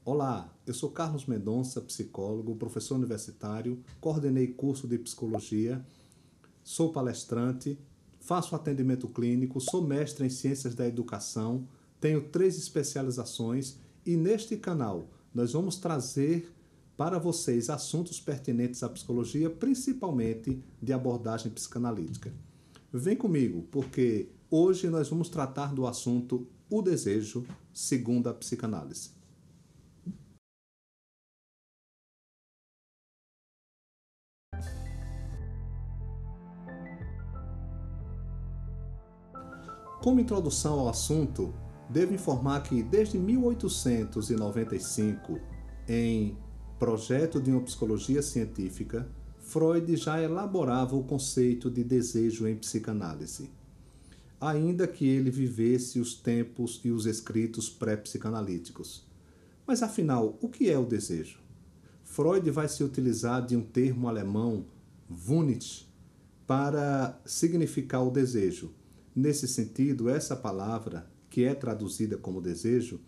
Olá, eu sou Carlos Mendonça, psicólogo, professor universitário, coordenei curso de psicologia, sou palestrante, faço atendimento clínico, sou mestre em ciências da educação, tenho 3 especializações e neste canal nós vamos trazer para vocês assuntos pertinentes à psicologia, principalmente de abordagem psicanalítica. Vem comigo, porque hoje nós vamos tratar do assunto o desejo segundo a psicanálise. Como introdução ao assunto, devo informar que desde 1895, em Projeto de uma Psicologia Científica, Freud já elaborava o conceito de desejo em psicanálise, ainda que ele vivesse os tempos e os escritos pré-psicanalíticos. Mas afinal, o que é o desejo? Freud vai se utilizar de um termo alemão, Wunsch, para significar o desejo. Nesse sentido, essa palavra, que é traduzida como desejo,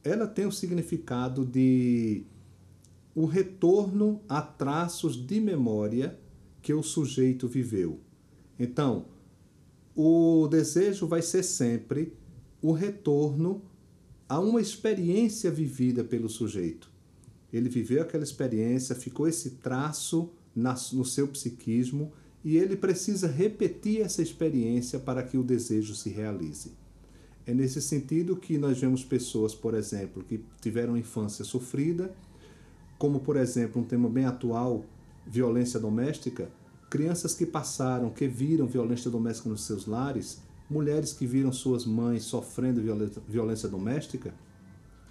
ela tem o significado de o retorno a traços de memória que o sujeito viveu. Então, o desejo vai ser sempre o retorno a uma experiência vivida pelo sujeito. Ele viveu aquela experiência, ficou esse traço no seu psiquismo e ele precisa repetir essa experiência para que o desejo se realize. É nesse sentido que nós vemos pessoas, por exemplo, que tiveram infância sofrida, como, por exemplo, um tema bem atual, violência doméstica, crianças que viram violência doméstica nos seus lares, mulheres que viram suas mães sofrendo violência doméstica,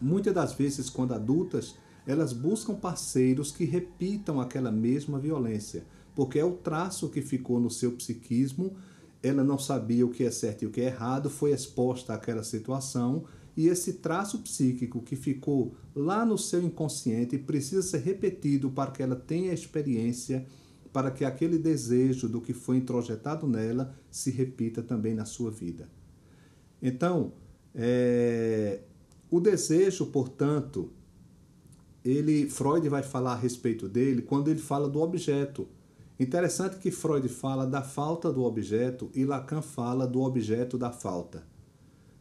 muitas das vezes, quando adultas, elas buscam parceiros que repitam aquela mesma violência, porque é o traço que ficou no seu psiquismo, ela não sabia o que é certo e o que é errado, foi exposta àquela situação, e esse traço psíquico que ficou lá no seu inconsciente precisa ser repetido para que ela tenha a experiência, para que aquele desejo do que foi introjetado nela se repita também na sua vida. Então, o desejo, portanto, Freud vai falar a respeito dele quando ele fala do objeto. Interessante que Freud fala da falta do objeto e Lacan fala do objeto da falta.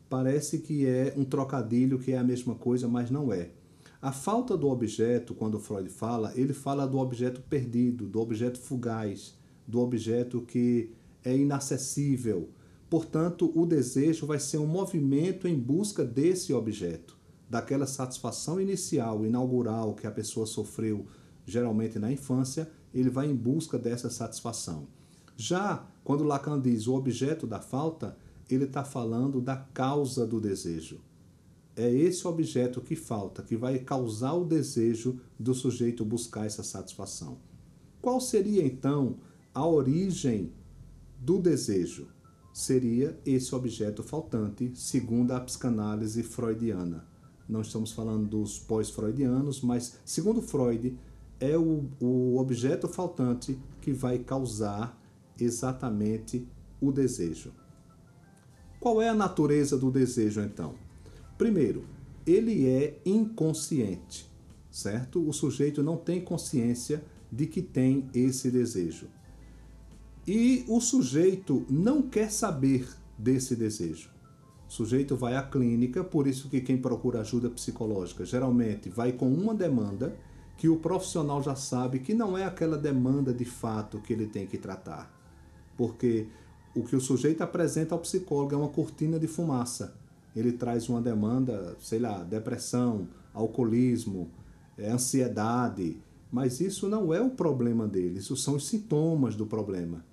Parece que é um trocadilho, que é a mesma coisa, mas não é. A falta do objeto, quando Freud fala, ele fala do objeto perdido, do objeto fugaz, do objeto que é inacessível. Portanto, o desejo vai ser um movimento em busca desse objeto, daquela satisfação inicial, inaugural, que a pessoa sofreu geralmente na infância, ele vai em busca dessa satisfação. Já quando Lacan diz o objeto da falta, ele está falando da causa do desejo. É esse objeto que falta, que vai causar o desejo do sujeito buscar essa satisfação. Qual seria, então, a origem do desejo? Seria esse objeto faltante, segundo a psicanálise freudiana. Não estamos falando dos pós-freudianos, mas, segundo Freud, é o objeto faltante que vai causar exatamente o desejo. Qual é a natureza do desejo, então? Primeiro, ele é inconsciente, certo? O sujeito não tem consciência de que tem esse desejo. E o sujeito não quer saber desse desejo. O sujeito vai à clínica, por isso que quem procura ajuda psicológica geralmente vai com uma demanda que o profissional já sabe que não é aquela demanda de fato que ele tem que tratar. Porque o que o sujeito apresenta ao psicólogo é uma cortina de fumaça. Ele traz uma demanda, depressão, alcoolismo, ansiedade, mas isso não é o problema dele, isso são os sintomas do problema.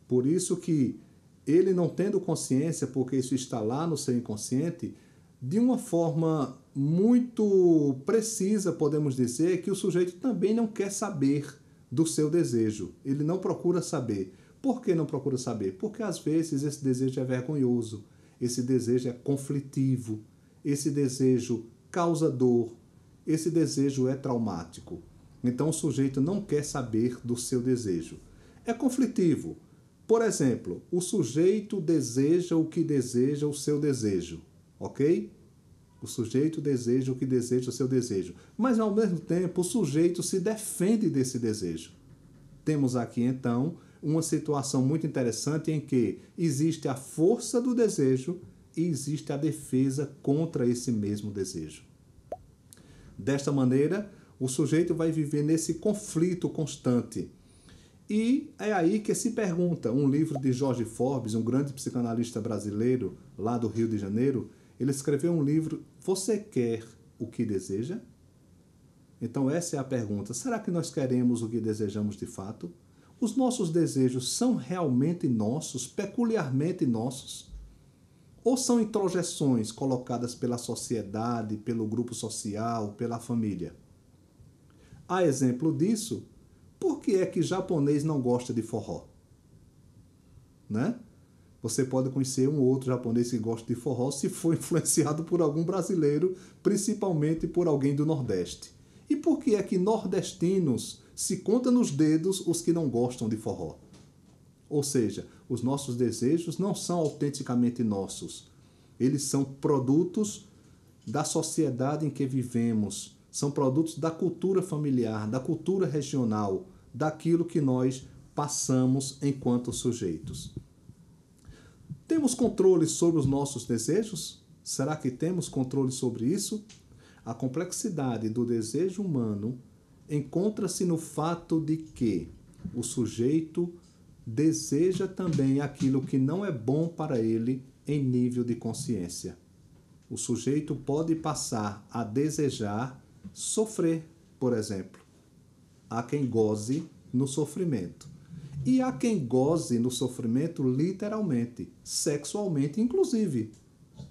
Por isso que ele, não tendo consciência, porque isso está lá no seu inconsciente, de uma forma muito precisa, podemos dizer, que o sujeito também não quer saber do seu desejo. Ele não procura saber. Por que não procura saber? Porque às vezes esse desejo é vergonhoso, esse desejo é conflitivo, esse desejo causa dor, esse desejo é traumático. Então o sujeito não quer saber do seu desejo. É conflitivo. Por exemplo, o sujeito deseja o que deseja o seu desejo, ok? O sujeito deseja o que deseja o seu desejo, mas ao mesmo tempo o sujeito se defende desse desejo. Temos aqui então uma situação muito interessante em que existe a força do desejo e existe a defesa contra esse mesmo desejo. Desta maneira, o sujeito vai viver nesse conflito constante. E é aí que se pergunta, um livro de Jorge Forbes, um grande psicanalista brasileiro, lá do Rio de Janeiro, ele escreveu um livro, Você quer o que deseja? Então essa é a pergunta, será que nós queremos o que desejamos de fato? Os nossos desejos são realmente nossos, peculiarmente nossos? Ou são introjeções colocadas pela sociedade, pelo grupo social, pela família? A exemplo disso, por que é que japonês não gosta de forró? Né? Você pode conhecer um ou outro japonês que gosta de forró se for influenciado por algum brasileiro, principalmente por alguém do Nordeste. E por que é que nordestinos se conta nos dedos os que não gostam de forró? Ou seja, os nossos desejos não são autenticamente nossos. Eles são produtos da sociedade em que vivemos, são produtos da cultura familiar, da cultura regional, daquilo que nós passamos enquanto sujeitos. Temos controle sobre os nossos desejos? Será que temos controle sobre isso? A complexidade do desejo humano encontra-se no fato de que o sujeito deseja também aquilo que não é bom para ele em nível de consciência. O sujeito pode passar a desejar sofrer, por exemplo. Há quem goze no sofrimento. E há quem goze no sofrimento literalmente, sexualmente inclusive,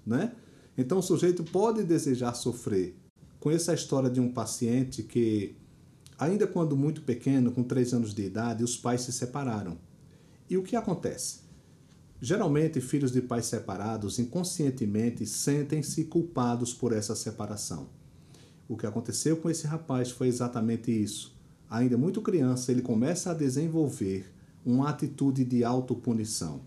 né? Então o sujeito pode desejar sofrer. Conheço a história de um paciente que, ainda quando muito pequeno, com 3 anos de idade, os pais se separaram. E o que acontece? Geralmente, filhos de pais separados, inconscientemente, sentem-se culpados por essa separação. O que aconteceu com esse rapaz foi exatamente isso. Ainda muito criança, ele começa a desenvolver uma atitude de autopunição.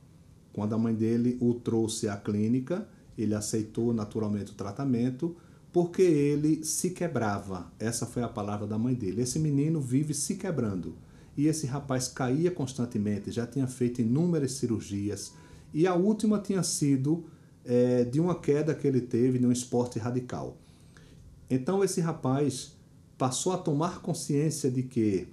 Quando a mãe dele o trouxe à clínica, ele aceitou naturalmente o tratamento, porque ele se quebrava. Essa foi a palavra da mãe dele. Esse menino vive se quebrando. E esse rapaz caía constantemente, já tinha feito inúmeras cirurgias. E a última tinha sido de uma queda que ele teve num esporte radical. Então esse rapaz passou a tomar consciência de que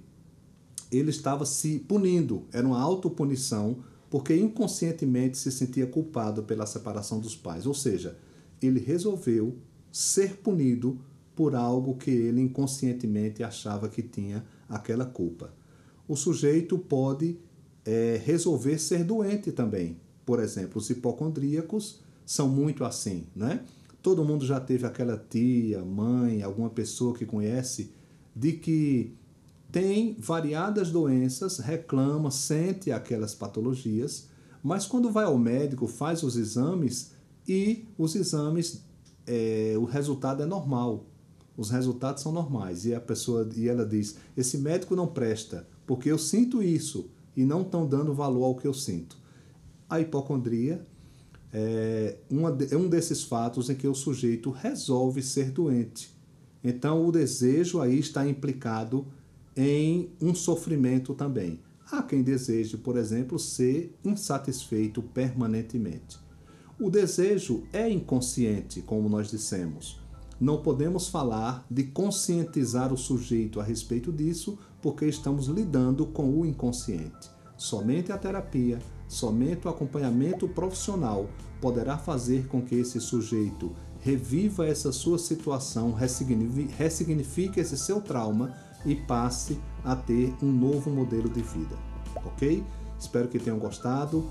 ele estava se punindo. Era uma autopunição, porque inconscientemente se sentia culpado pela separação dos pais. Ou seja, ele resolveu ser punido por algo que ele inconscientemente achava que tinha aquela culpa. O sujeito pode resolver ser doente também. Por exemplo, os hipocondríacos são muito assim, né? Todo mundo já teve aquela tia, mãe, alguma pessoa que conhece, de que tem variadas doenças, reclama, sente aquelas patologias, mas quando vai ao médico, faz os exames e os exames o resultado é normal. Os resultados são normais. E ela diz, esse médico não presta, porque eu sinto isso e não estão dando valor ao que eu sinto. A hipocondria é um desses fatos em que o sujeito resolve ser doente. Então o desejo aí está implicado em um sofrimento também. Há quem deseje, por exemplo, ser insatisfeito permanentemente. O desejo é inconsciente, como nós dissemos. Não podemos falar de conscientizar o sujeito a respeito disso, porque estamos lidando com o inconsciente. Somente a terapia, somente o acompanhamento profissional poderá fazer com que esse sujeito reviva essa sua situação, ressignifique esse seu trauma e passe a ter um novo modelo de vida. Ok? Espero que tenham gostado.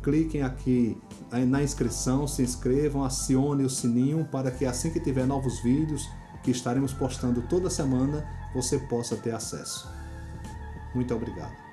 Cliquem aqui na inscrição, se inscrevam, acione o sininho para que assim que tiver novos vídeos que estaremos postando toda semana, você possa ter acesso. Muito obrigado.